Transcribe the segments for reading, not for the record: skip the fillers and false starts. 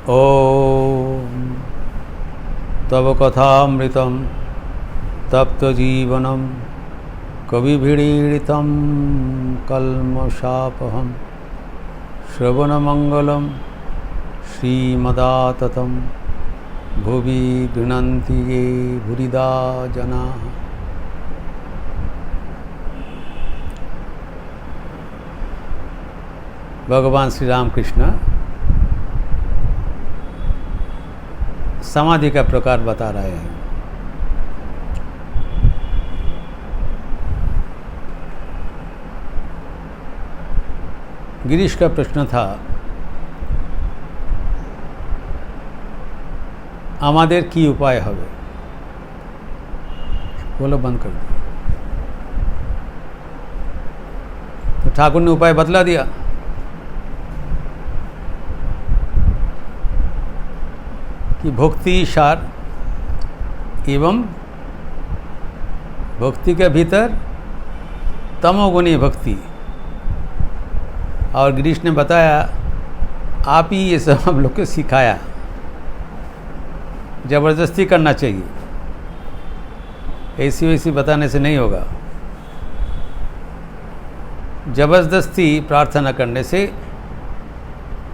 ॐ तव कथामृतं तप्तजीवनं कविभिरीडितं कल्मषापहं श्रवणमंगलं श्रीमदाततं भुवि गृह्णन्ति ये भूरिदा जनाः। भगवान श्री रामकृष्ण समाधि का प्रकार बता रहे हैं। गिरीश का प्रश्न था, आमादेर की उपाय हवे? बोलो, बंद कर दो। तो ठाकुर ने उपाय बतला दिया। कि भक्ति सार एवं भक्ति के भीतर तमोगुणी भक्ति। और गिरीश ने बताया, आप ही ये सब हम लोग को सिखाया, ज़बरदस्ती करना चाहिए, ऐसी वैसी बताने से नहीं होगा। ज़बरदस्ती प्रार्थना करने से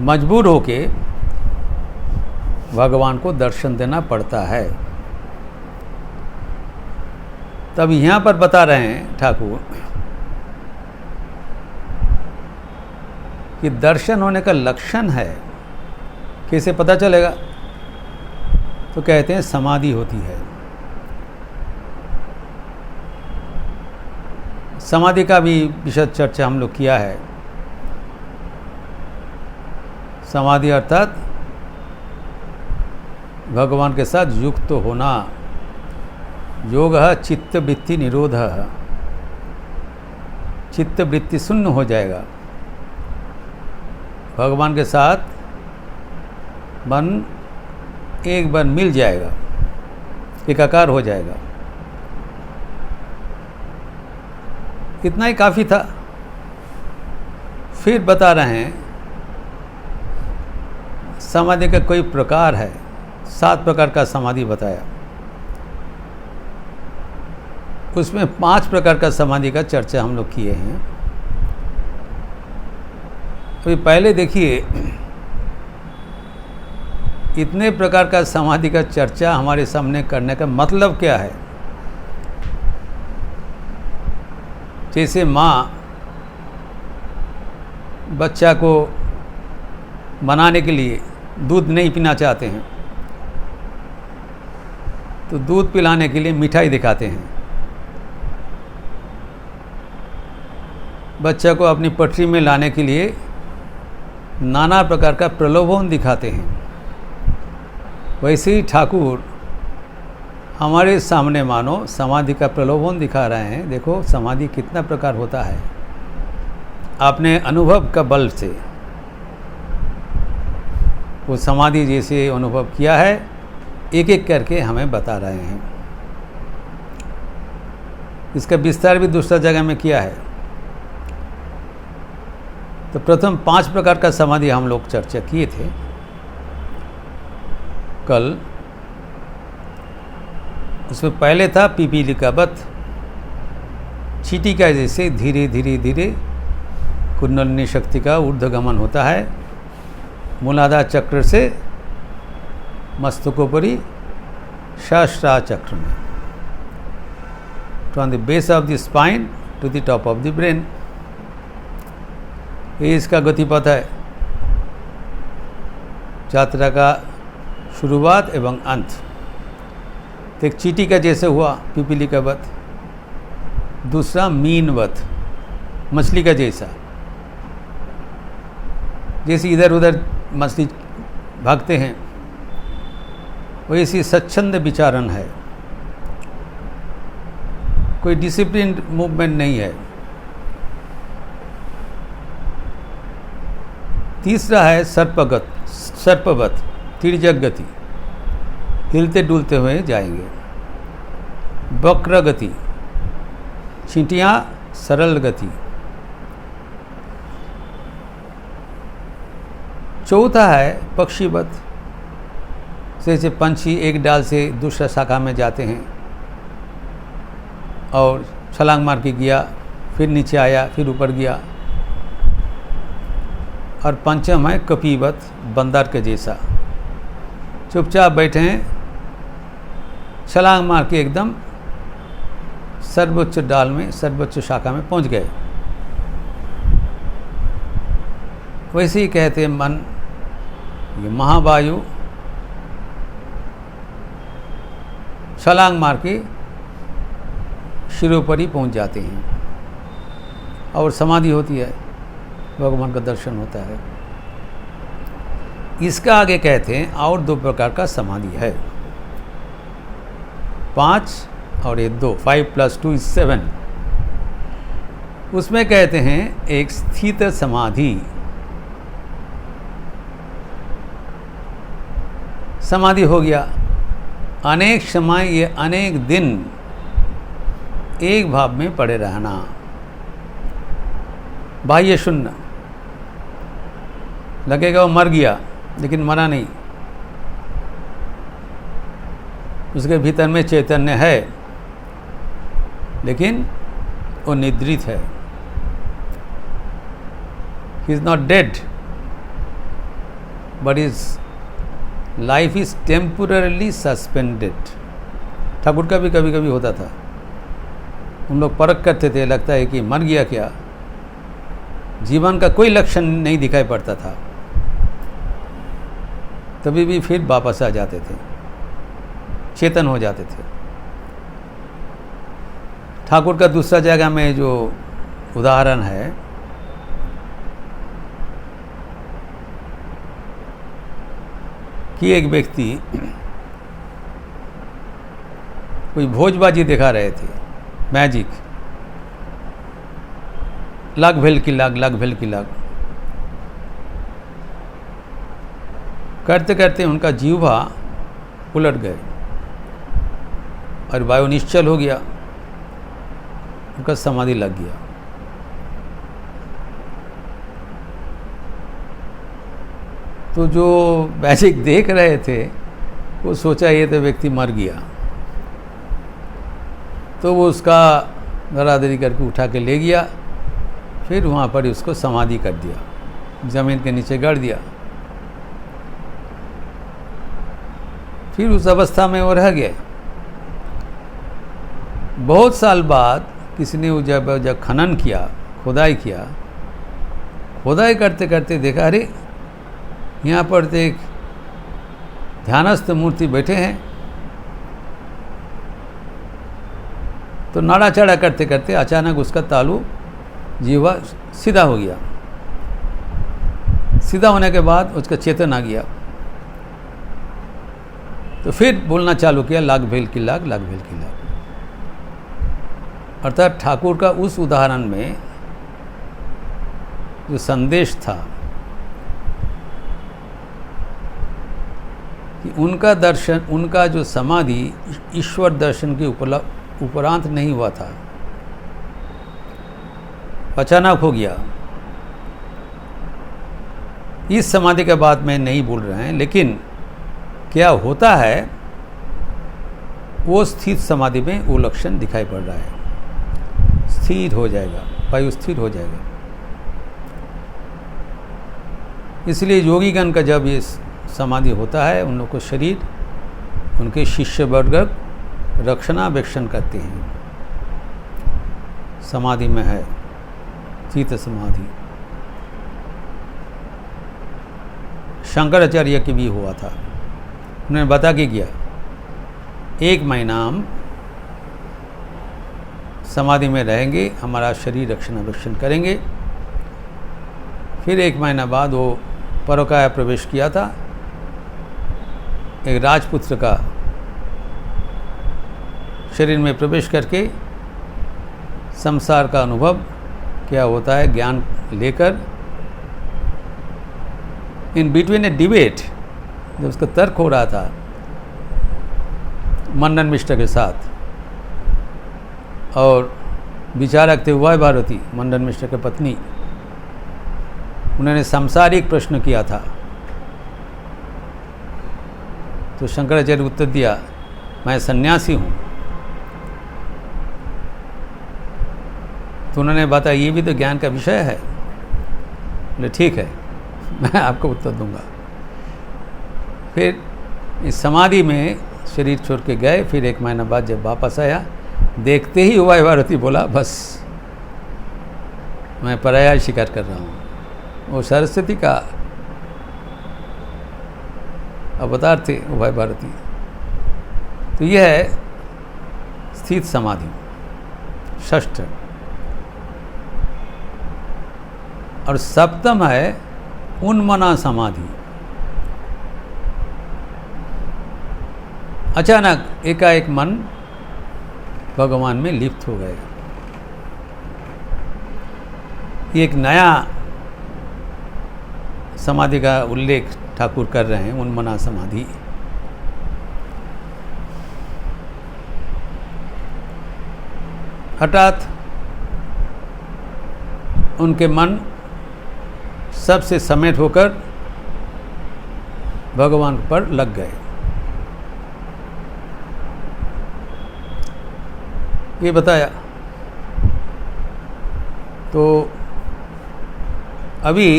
मजबूर होके भगवान को दर्शन देना पड़ता है। तब यहाँ पर बता रहे हैं ठाकुर कि दर्शन होने का लक्षण है, कैसे पता चलेगा? तो कहते हैं समाधि होती है। समाधि का भी विशद चर्चा हम लोग किया है। समाधि अर्थात भगवान के साथ युक्त होना। योग चित्त वृत्ति निरोध, चित्त वृत्ति शून्य हो जाएगा। भगवान के साथ मन एक बार मिल जाएगा, एकाकार हो जाएगा। इतना ही काफ़ी था। फिर बता रहे हैं समाधि का कोई प्रकार है, 7 प्रकार का समाधि बताया। उसमें 5 प्रकार का समाधि का चर्चा हम लोग किए हैं। अभी पहले देखिए, इतने प्रकार का समाधि का चर्चा हमारे सामने करने का मतलब क्या है? जैसे माँ बच्चा को मनाने के लिए दूध नहीं पीना चाहते हैं, तो दूध पिलाने के लिए मिठाई दिखाते हैं। बच्चा को अपनी पटरी में लाने के लिए नाना प्रकार का प्रलोभन दिखाते हैं। वैसे ही ठाकुर हमारे सामने मानो समाधि का प्रलोभन दिखा रहे हैं। देखो समाधि कितना प्रकार होता है, आपने अनुभव का बल से वो समाधि जैसे अनुभव किया है, एक एक करके हमें बता रहे हैं। इसका विस्तार भी दूसरा जगह में किया है। तो प्रथम 5 प्रकार का समाधि हम लोग चर्चा किए थे कल। उसमें पहले था पिपीलिकावत, चींटी का जैसे धीरे धीरे धीरे कुंडलिनी शक्ति का ऊर्ध्वगमन होता है। मूलाधार चक्र से मस्तकोपरि सहस्रार चक्र में, from the base of the spine to the top of the brain. ये इसका गतिपथ है, यात्रा का शुरुआत एवं अंत। तो एक चींटी का जैसे हुआ पिपीलिकावत, दूसरा मीनवत, मछली का जैसा, जैसे इधर उधर मछली भागते हैं वैसी स्वच्छंद विचारण है, कोई डिसिप्लिन मूवमेंट नहीं है। तीसरा है सर्पवत, तिर्यक गति, हिलते डुलते हुए जाएंगे। वक्र गति, चींटियाँ सरल गति। चौथा है पक्षीवत, जैसे पंछी एक डाल से दूसरा शाखा में जाते हैं और छलांग मार के गया, फिर नीचे आया, फिर ऊपर गया। और पंचम है कपीवत, बंदर के जैसा चुपचाप बैठे हैं, छलांग मार के एकदम सर्वोच्च डाल में, सर्वोच्च शाखा में पहुंच गए। वैसे ही कहते मन, ये महावायु छलांग मार के शिरों पर ही पहुंच जाते हैं और समाधि होती है, भगवान का दर्शन होता है। इसका आगे कहते हैं और 2 प्रकार का समाधि है, 5 और ये 2, 5 + 2 = 7। उसमें कहते हैं एक स्थित समाधि। समाधि हो गया, अनेक समय, ये अनेक दिन एक भाव में पड़े रहना, बाह्य शून्य। लगेगा वो मर गया, लेकिन मरा नहीं, उसके भीतर में चैतन्य है, लेकिन वो निद्रित है। He is not dead, but is life is temporarily suspended. Thakur का भी कभी कभी होता था, हम लोग परख करते थे, लगता है कि मर गया क्या, जीवन का कोई लक्षण नहीं दिखाई पड़ता था, तभी भी फिर वापस आ जाते थे, चेतन हो जाते थे। ठाकुर का दूसरा जगह में जो उदाहरण है, कि एक व्यक्ति कोई भोजबाजी दिखा रहे थे, मैजिक, लाख भेल की लाख, लाख भेल की लाख, करते करते उनका जीवा उलट गए और वायु निश्चल हो गया, उनका समाधि लग गया। तो जो मैजिक देख रहे थे वो सोचा ये तो व्यक्ति मर गया, तो वो उसका धराधरी करके उठा के ले गया, फिर वहाँ पर उसको समाधि कर दिया, ज़मीन के नीचे गाड़ दिया। फिर उस अवस्था में वो रह गए। बहुत साल बाद किसी ने वो जब खनन किया, खुदाई किया, खुदाई करते करते देखा, अरे यहाँ पर तो एक ध्यानस्थ मूर्ति बैठे हैं। तो नाड़ा चाड़ा करते करते अचानक उसका तालु जीवा सीधा हो गया। सीधा होने के बाद उसका चेतन आ गया, तो फिर बोलना चालू किया, लाख भेल की लाख, लाख भेल की लाख। अर्थात ठाकुर का उस उदाहरण में जो संदेश था कि उनका दर्शन, उनका जो समाधि ईश्वर दर्शन के उपरांत नहीं हुआ था, अचानक हो गया। इस समाधि के बाद में नहीं बोल रहे हैं, लेकिन क्या होता है वो स्थित समाधि में वो लक्षण दिखाई पड़ रहा है, स्थिर हो जाएगा, वायु स्थिर हो जाएगा। इसलिए योगीगण का जब ये समाधि होता है, उन लोग को शरीर, उनके शिष्य वर्ग रक्षणावेक्षण करते हैं। समाधि में है, चित्त समाधि। शंकराचार्य की भी हुआ था, उन्होंने बता के किया, 1 महीना हम समाधि में रहेंगे, हमारा शरीर रक्षणावेक्षण करेंगे। फिर 1 महीना बाद वो परोकाया प्रवेश किया था। एक राजपुत्र का शरीर में प्रवेश करके संसार का अनुभव क्या होता है ज्ञान लेकर, इन बिटवीन ए डिबेट, जब उसका तर्क हो रहा था मंडन मिश्र के साथ, और विचारक थे उभय भारती, मंडन मिश्र की पत्नी, उन्होंने सांसारिक प्रश्न किया था। तो शंकराचार्य उत्तर दिया, मैं सन्यासी हूँ। तो उन्होंने बताया ये भी तो ज्ञान का विषय है। बोले ठीक है, मैं आपको उत्तर दूंगा। फिर इस समाधि में शरीर छोड़ के गए। फिर 1 महीना बाद जब वापस आया, देखते ही उभय भारती बोला, बस मैं पराया शिकार कर रहा हूँ। वो सरस्वती का अवतार थे उभय भारती। तो यह है स्थित समाधि, षष्ठ। और सप्तम है उन्मना समाधि। अचानक एकाएक मन भगवान में लिप्त हो गए। ये एक नया समाधि का उल्लेख ठाकुर कर रहे हैं, उन्मना समाधि। हठात उनके मन सबसे समेट होकर भगवान पर लग गए। ये बताया। तो अभी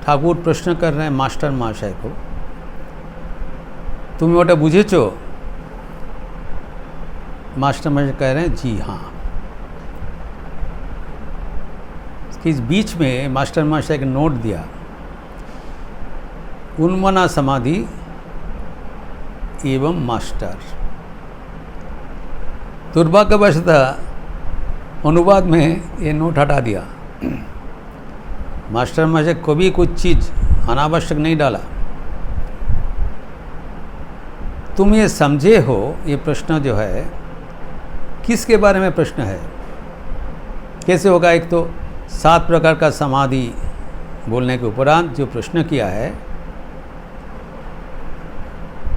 ठाकुर प्रश्न कर रहे हैं मास्टर महाशय को, तुम ओटा बुझेছো? मास्टर महाशय कह रहे हैं जी हाँ। इस बीच में मास्टर महाशय एक नोट दिया, उन्मना समाधि एवं मास्टर। दुर्भाग्यवशतः अनुवाद में ये नोट हटा दिया। मास्टर महाशय कभी कुछ चीज़ अनावश्यक नहीं डाला। तुम ये समझे हो, ये प्रश्न जो है किसके बारे में प्रश्न है? कैसे होगा? एक तो 7 प्रकार का समाधि बोलने के उपरांत जो प्रश्न किया है,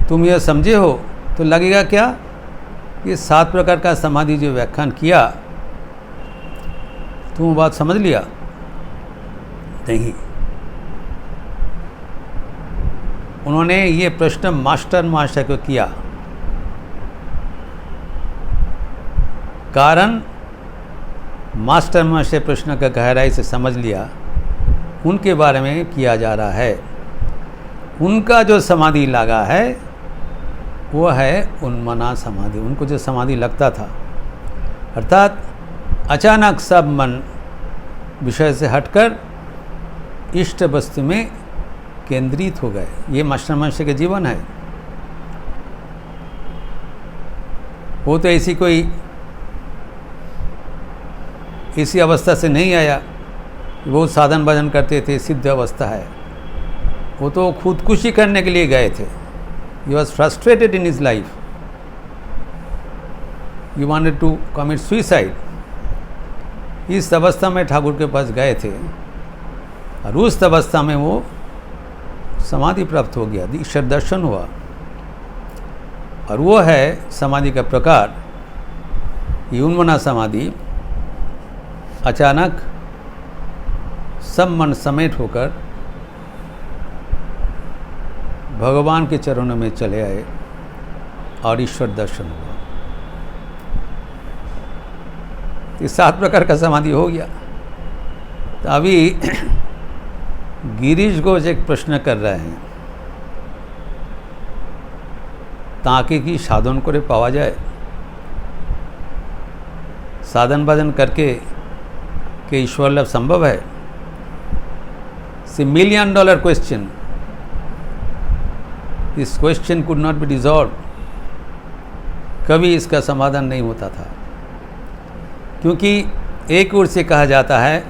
तुम यह समझे हो, तो लगेगा क्या ये 7 प्रकार का समाधि जो व्याख्यान किया, तुम बात समझ लिया? नहीं। उन्होंने ये प्रश्न मास्टर महाशय को किया, कारण मास्टर महाशय प्रश्न का गहराई से समझ लिया, उनके बारे में किया जा रहा है। उनका जो समाधि लगा है वो है उन्मना समाधि। उनको जो समाधि लगता था, अर्थात अचानक सब मन विषय से हटकर इष्ट वस्तु में केंद्रित हो गए। ये मास्टर महाशय के जीवन है। वो तो ऐसी अवस्था से नहीं आया, वो साधन भजन करते थे, सिद्ध अवस्था है। वो तो खुदकुशी करने के लिए गए थे। He was frustrated in his life. He wanted to commit suicide. इस अवस्था में ठाकुर के पास गए थे और उस अवस्था में वो समाधि प्राप्त हो गया, ईश्वर दर्शन हुआ। और वो है समाधि का प्रकार, ये उन्मना समाधि। अचानक सब मन समेट होकर भगवान के चरणों में चले आए और ईश्वर दर्शन हुआ। ये 7 प्रकार का समाधि हो गया। तो अभी गिरीश घोष एक प्रश्न कर रहे हैं, ताकि की साधन करे पावा जाए, साधन भजन करके के ईश्वर लाभ संभव है? $1 million question. This question could not be dissolve. कभी इसका समाधान नहीं होता था, क्योंकि एक ओर से कहा जाता है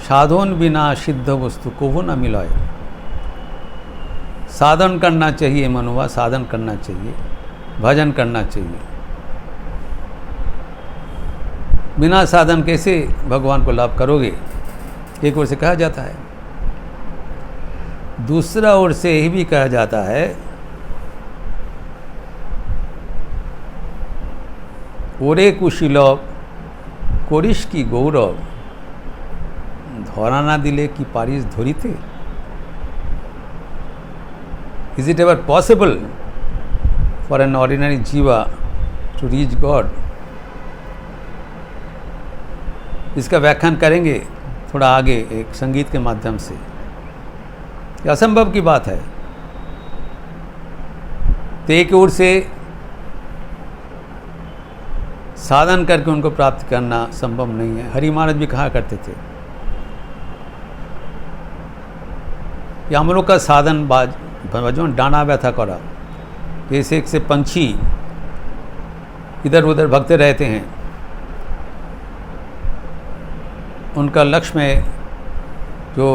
साधन बिना सिद्ध वस्तु को वो न मिलाए। साधन करना चाहिए मनुआ, साधन करना चाहिए, भजन करना चाहिए। बिना साधन कैसे भगवान को लाभ करोगे? एक ओर से कहा जाता है। दूसरा ओर से यही भी कहा जाता है, ओरे कुशीलव करिस की गौरव, धरा ना दिले कि पारिस धरिते। Is it ever possible for an ordinary जीवा टू रीच गॉड? इसका व्याख्यान करेंगे थोड़ा आगे एक संगीत के माध्यम से। यह असंभव की बात है। तो एक ओर से साधन करके उनको प्राप्त करना संभव नहीं है। हरि महाराज भी कहा करते थे कि हम लोग का साधन बाजो डाना व्यथा करा, जैसे एक से पंछी इधर उधर भगते रहते हैं, उनका लक्ष्य में जो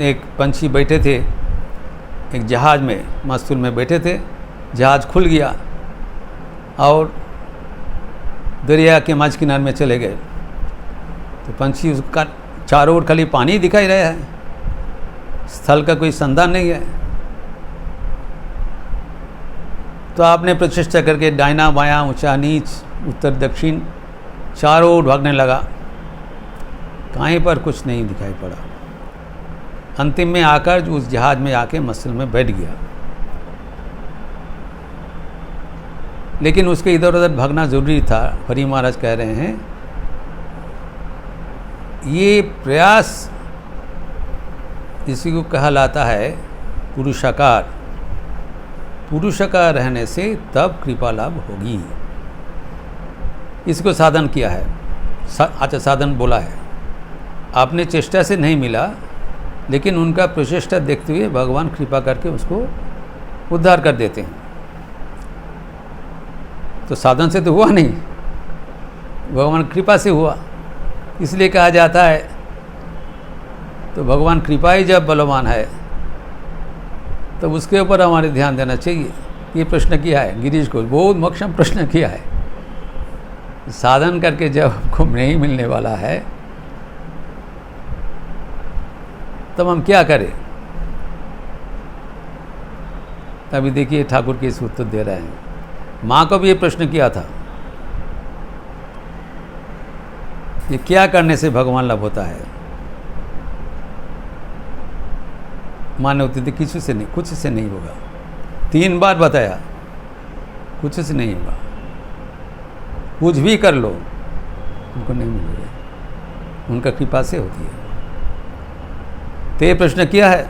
एक पंछी बैठे थे एक जहाज़ में, मस्तूल में बैठे थे, जहाज़ खुल गया और दरिया के मझ किनारे में चले गए। तो पंछी उसका चारों ओर खाली पानी दिखाई रहा है, स्थल का कोई संधान नहीं है। तो आपने प्रचेष्टा करके दाहिना बायां ऊंचा नीच उत्तर दक्षिण चारों ओर भागने लगा, कहीं पर कुछ नहीं दिखाई पड़ा। अंतिम में आकर जो उस जहाज में आके मसल में बैठ गया। लेकिन उसके इधर उधर भागना जरूरी था। हरि महाराज कह रहे हैं ये प्रयास इसी को कहलाता है पुरुषाकार। पुरुषाकार रहने से तब कृपा लाभ होगी। इसको साधन किया है। अच्छा, साधन बोला है आपने, चेष्टा से नहीं मिला, लेकिन उनका प्रचेष्टा देखते हुए भगवान कृपा करके उसको उद्धार कर देते हैं। तो साधन से तो हुआ नहीं, भगवान कृपा से हुआ। इसलिए कहा जाता है तो भगवान कृपा ही जब बलवान है तब उसके ऊपर हमारे ध्यान देना चाहिए। ये प्रश्न किया है गिरीश को, बहुत मक्षम प्रश्न किया है। साधन करके जब हमको नहीं मिलने वाला है तब हम क्या करें? तभी देखिए ठाकुर के इस उत्तर दे रहे हैं। माँ को भी ये प्रश्न किया था, ये क्या करने से भगवान लाभ होता है? माँ ने उत्तर दिया किसी से नहीं, कुछ से नहीं होगा। 3 बार बताया कुछ से नहीं होगा, कुछ भी कर लो उनको नहीं मिलेगा, उनका कृपा से होती है। तो ये प्रश्न किया है,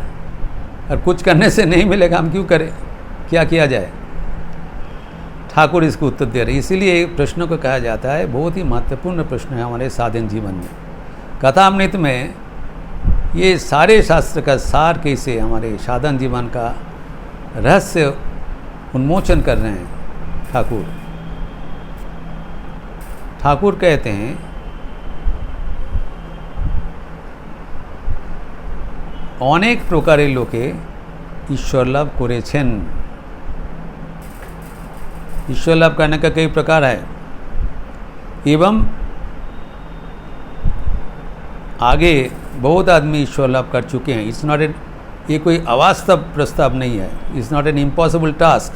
और कुछ करने से नहीं मिलेगा हम क्यों करें, क्या किया जाए? ठाकुर इसको उत्तर दे रहे। इसीलिए प्रश्नों को कहा जाता है बहुत ही महत्वपूर्ण प्रश्न है हमारे साधन जीवन में। कथामृत में ये सारे शास्त्र का सार कैसे हमारे साधन जीवन का रहस्य उन्मोचन कर रहे हैं ठाकुर। ठाकुर कहते हैं অনেক প্রকারের লোকে ईश्वर लाभ করেছেন। ईश्वर लाभ करने का कई प्रकार है, एवं आगे बहुत आदमी ईश्वर लाभ कर चुके हैं। इट्स नॉट ये कोई अवास्तव प्रस्ताव नहीं है। It's not an impossible task.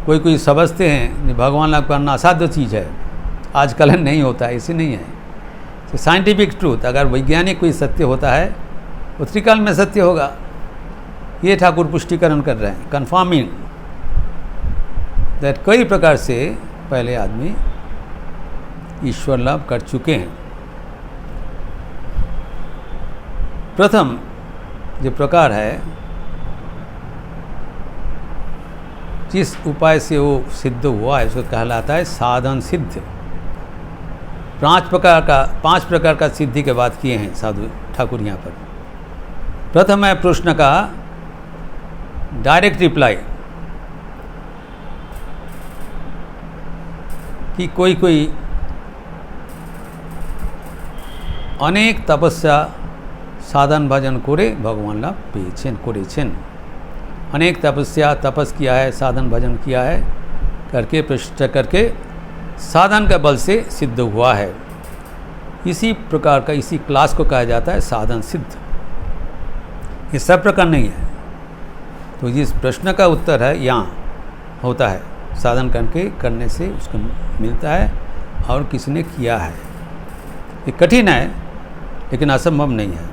कोई समझते हैं भगवान लाभ करना असाध्य चीज़ है, आजकल नहीं होता है, ऐसे नहीं है। तो साइंटिफिक ट्रूथ, अगर वैज्ञानिक कोई सत्य होता है वो त्रिकाल में सत्य होगा। ये ठाकुर पुष्टिकरण कर रहे हैं, कन्फर्मिंग दैट कई प्रकार से पहले आदमी ईश्वर लाभ कर चुके हैं। प्रथम जो प्रकार है, जिस उपाय से वो सिद्ध हुआ है उसको कहलाता है साधन सिद्ध। 5 प्रकार का सिद्धि के बात किए हैं साधु ठाकुर यहाँ पर। प्रथम है प्रश्न का डायरेक्ट रिप्लाई, कि कोई अनेक तपस्या साधन भजन करे भगवान लाभ पेয়েছেন করেছেন। अनेक तपस किया है, साधन भजन किया है, करके प्रतिष्ठा करके साधन का बल से सिद्ध हुआ है। इसी प्रकार का, इसी क्लास को कहा जाता है साधन सिद्ध। ये सब प्रकार नहीं है। तो जिस प्रश्न का उत्तर है यहाँ होता है, साधन करने से उसको मिलता है और किसने किया है। ये कठिन है लेकिन असंभव नहीं है।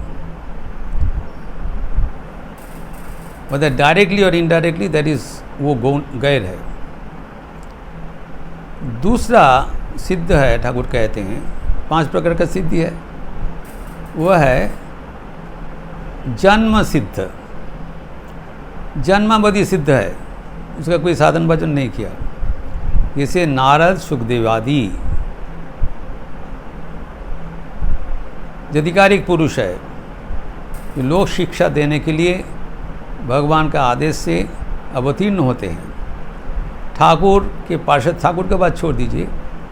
मतलब डायरेक्टली और इनडायरेक्टली, दैट इज वो गैर है। दूसरा सिद्ध है, ठाकुर कहते हैं 5 प्रकार का सिद्धि है, वह है जन्म सिद्ध। जन्मावधि सिद्ध है, उसका कोई साधन भजन नहीं किया। जैसे नारद सुखदेव आदि अधिकारिक पुरुष है, जो लोक शिक्षा देने के लिए भगवान का आदेश से अवतीर्ण होते हैं। ठाकुर के पार्षद, ठाकुर के बात छोड़ दीजिए,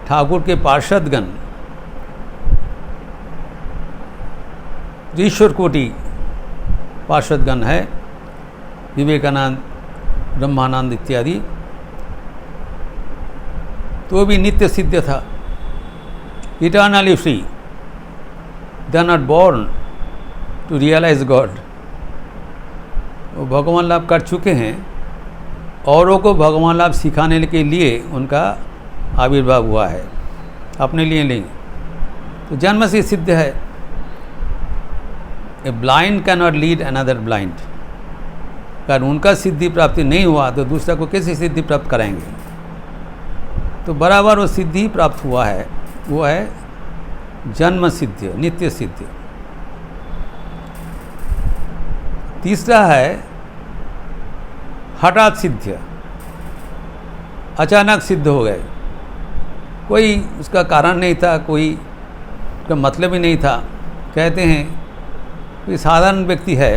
ठाकुर के पार्षदगण जो ईश्वर कोटि पार्षदगण है, विवेकानंद, ब्रह्मानंद इत्यादि, तो भी नित्य सिद्ध था, eternally free, they are not born to realize god. वो भगवान लाभ कर चुके हैं, औरों को भगवान लाभ सिखाने के लिए उनका आविर्भाव हुआ है, अपने लिए नहीं। तो जन्म से सिद्ध है। A blind can not lead another blind. अगर उनका सिद्धि प्राप्ति नहीं हुआ तो दूसरा को कैसे सिद्धि प्राप्त कराएंगे? तो बराबर वो सिद्धि प्राप्त हुआ है, वो है जन्म सिद्ध, नित्य सिद्ध। तीसरा है हठात सिद्ध, अचानक सिद्ध हो गए, कोई उसका कारण नहीं था, कोई उसका मतलब ही नहीं था। कहते हैं कोई साधारण व्यक्ति है,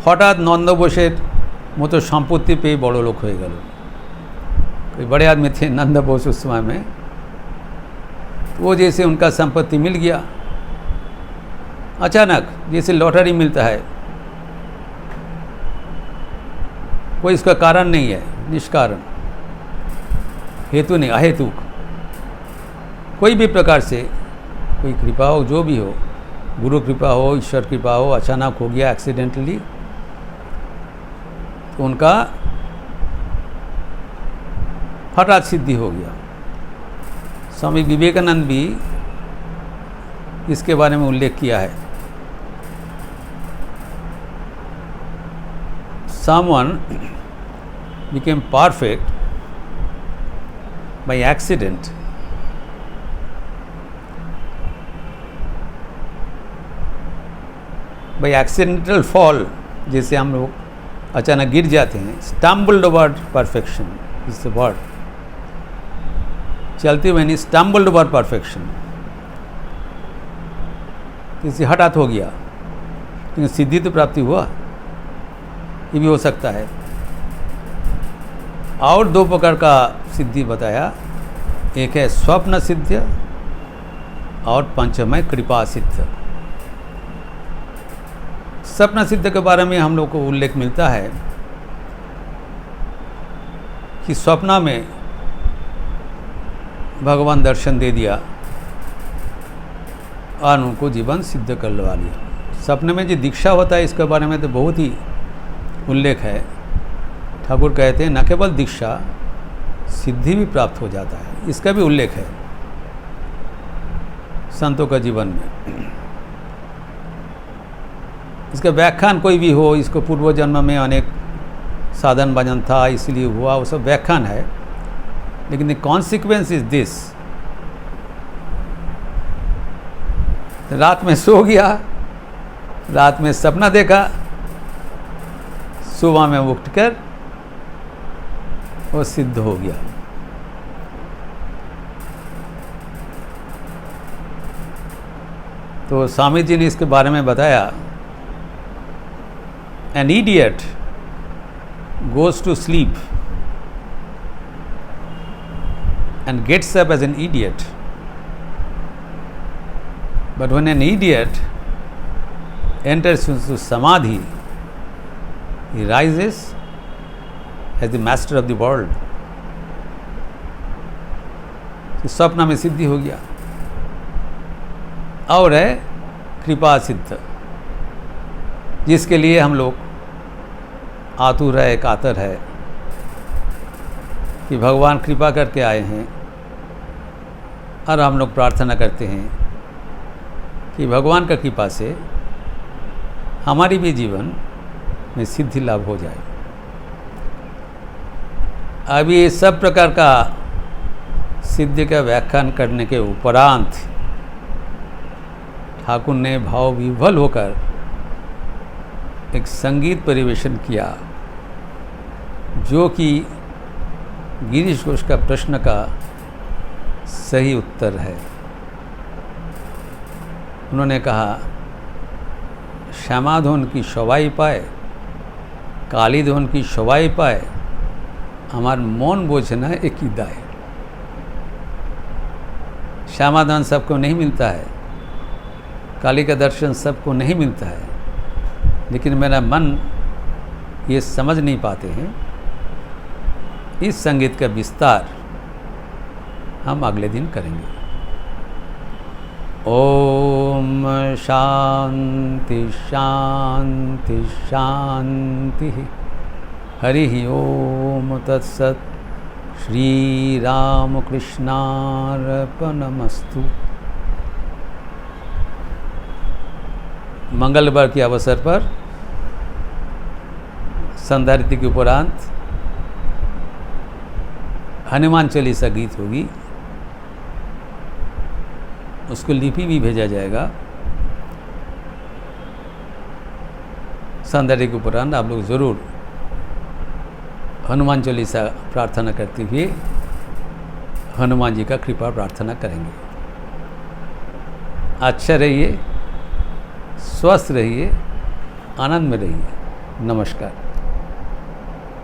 हठात नंद बोसेर मतो सम्पत्ति पे बड़ो लोक हो गल। कोई बड़े आदमी थे नंद बोस उस समय में, वो जैसे उनका संपत्ति मिल गया अचानक, जैसे लॉटरी मिलता है, कोई इसका कारण नहीं है, निष्कारण, हेतु नहीं, अहेतुक, कोई भी प्रकार से कोई कृपा हो, जो भी हो, गुरु कृपा हो, ईश्वर कृपा हो, अचानक हो गया एक्सीडेंटली, तो उनका हठात सिद्धि हो गया। स्वामी विवेकानंद भी इसके बारे में उल्लेख किया है। Someone became perfect by accident. By accidental fall, जैसे हम लोग अचानक गिर जाते हैं, stumbled over perfection is the word. चलते हुए नहीं, stumbled over perfection, इसे हठात हो गया, लेकिन सिद्धि तो प्राप्ति हुआ, ये भी हो सकता है। और 2 प्रकार का सिद्धि बताया, एक है स्वप्न सिद्ध और पंचम है कृपा सिद्ध। स्वप्न सिद्ध के बारे में हम लोग को उल्लेख मिलता है कि स्वप्न में भगवान दर्शन दे दिया और उनको जीवन सिद्ध करवा लिया। सपने में जो दीक्षा होता है, इसके बारे में तो बहुत ही उल्लेख है। ठाकुर कहते हैं न केवल दीक्षा, सिद्धि भी प्राप्त हो जाता है, इसका भी उल्लेख है संतों का जीवन में। इसका व्याख्यान कोई भी हो, इसको पूर्व जन्म में अनेक साधन भजन था इसलिए हुआ, वो सब व्याख्यान है, लेकिन द कॉन्सिक्वेंस इज दिस। रात में सो गया, रात में सपना देखा, सुबह में उठकर वो सिद्ध हो गया। तो स्वामी जी ने इसके बारे में बताया, an idiot goes to sleep and gets up as an idiot, but when an idiot enters into samadhi, he rises as the master of the world. स्वप्न में सिद्धि हो गया। और है कृपा सिद्ध, जिसके लिए हम लोग आतुर है, कातर है कि भगवान कृपा करके आए हैं, और हम लोग प्रार्थना करते हैं कि भगवान का कृपा से हमारी भी जीवन में सिद्धि लाभ हो जाए। अब ये सब प्रकार का सिद्धि का व्याख्यान करने के उपरांत ठाकुर ने भाव विह्वल होकर एक संगीत परिवेशन किया, जो कि गिरीश घोष का प्रश्न का सही उत्तर है। उन्होंने कहा, श्यामाधोन की शोभाई पाए, काली धोन की शोभाई पाए, हमार मौन बोझना एक ही दाए। श्यामाधन सबको नहीं मिलता है, काली का दर्शन सबको नहीं मिलता है, लेकिन मेरा मन ये समझ नहीं पाते हैं। इस संगीत का विस्तार हम अगले दिन करेंगे। ओम शांति शांति शांति। हरि ओम तत्सत। श्री रामकृष्णार्पणमस्तु। मंगलवार के अवसर पर संध्या आरती के उपरांत हनुमान चालीसा गीत होगी, उसको लिपि भी भेजा जाएगा। संध्या आरती के उपरांत आप लोग ज़रूर हनुमान चालीसा प्रार्थना करते हुए हनुमान जी का कृपा प्रार्थना करेंगे। अच्छा रहिए, स्वस्थ रहिए, आनंद में रहिए। नमस्कार।